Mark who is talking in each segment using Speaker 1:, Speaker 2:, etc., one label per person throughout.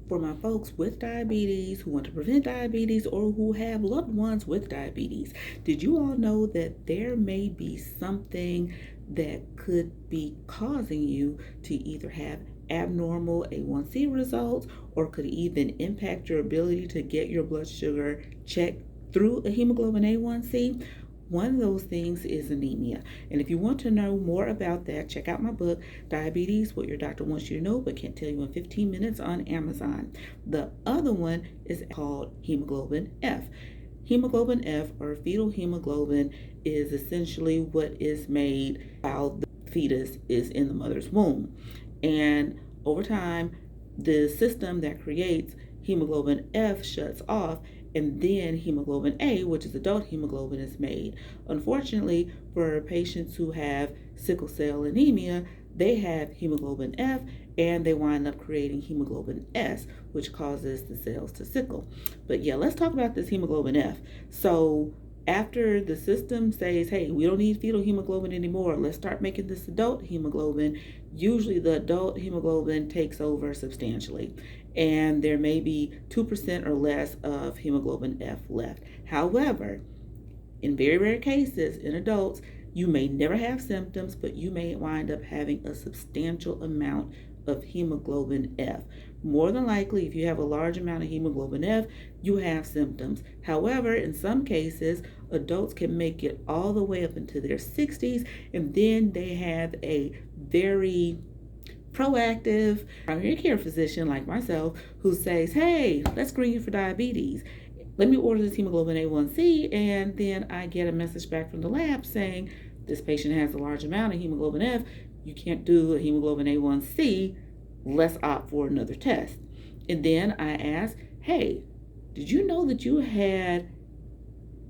Speaker 1: For my folks with diabetes who want to prevent diabetes or who have loved ones with diabetes, did you all know that there may be something that could be causing you to either have abnormal A1C results or could even impact your ability to get your blood sugar checked through a hemoglobin A1C? One of those things is anemia. And if you want to know more about that, check out my book, Diabetes, What Your Doctor Wants You to Know But Can't Tell You in 15 Minutes, on Amazon. The other one is called Hemoglobin F. Hemoglobin F, or fetal hemoglobin, is essentially what is made while the fetus is in the mother's womb. And over time, the system that creates hemoglobin F shuts off, and then hemoglobin A, which is adult hemoglobin, is made. Unfortunately, for patients who have sickle cell anemia, they have hemoglobin F and they wind up creating hemoglobin S, which causes the cells to sickle. But yeah, let's talk about this hemoglobin F. So after the system says, hey, we don't need fetal hemoglobin anymore, let's start making this adult hemoglobin, usually the adult hemoglobin takes over substantially, and there may be 2% or less of hemoglobin F left. However, in very rare cases in adults, you may never have symptoms, but you may wind up having a substantial amount of hemoglobin F. More than likely, if you have a large amount of hemoglobin F, you have symptoms. However, in some cases, adults can make it all the way up into their 60s, and then they have a very proactive primary care physician like myself who says, hey, let's screen you for diabetes. Let me order this hemoglobin A1C, and then I get a message back from the lab saying this patient has a large amount of hemoglobin F. You can't do a hemoglobin A1C. Let's opt for another test. And then I ask, hey, did you know that you had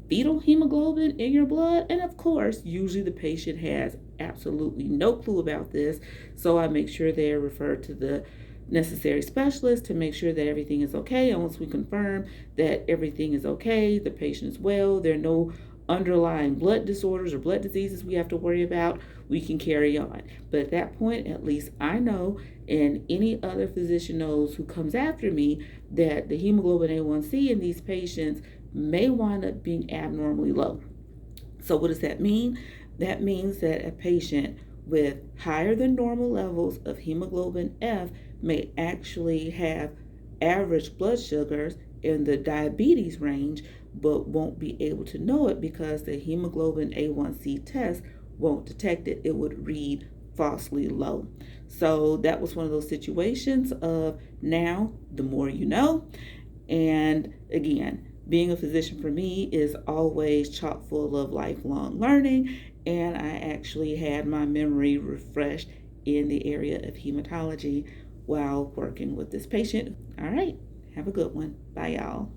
Speaker 1: fetal hemoglobin in your blood? And of course, usually the patient has absolutely no clue about this. So I make sure they're referred to the necessary specialist to make sure that everything is okay. And once we confirm that everything is okay, the patient is well, there are no underlying blood disorders or blood diseases we have to worry about, we can carry on. But at that point, at least I know, and any other physician knows who comes after me, that the hemoglobin A1C in these patients may wind up being abnormally low. So what does that mean? That means that a patient with higher than normal levels of hemoglobin F may actually have average blood sugars in the diabetes range, but won't be able to know it because the hemoglobin A1C test won't detect it. It would read falsely low. So that was one of those situations of now the more you know. And again, being a physician for me is always chock full of lifelong learning, and I actually had my memory refreshed in the area of hematology while working with this patient. All right, have a good one. Bye, y'all.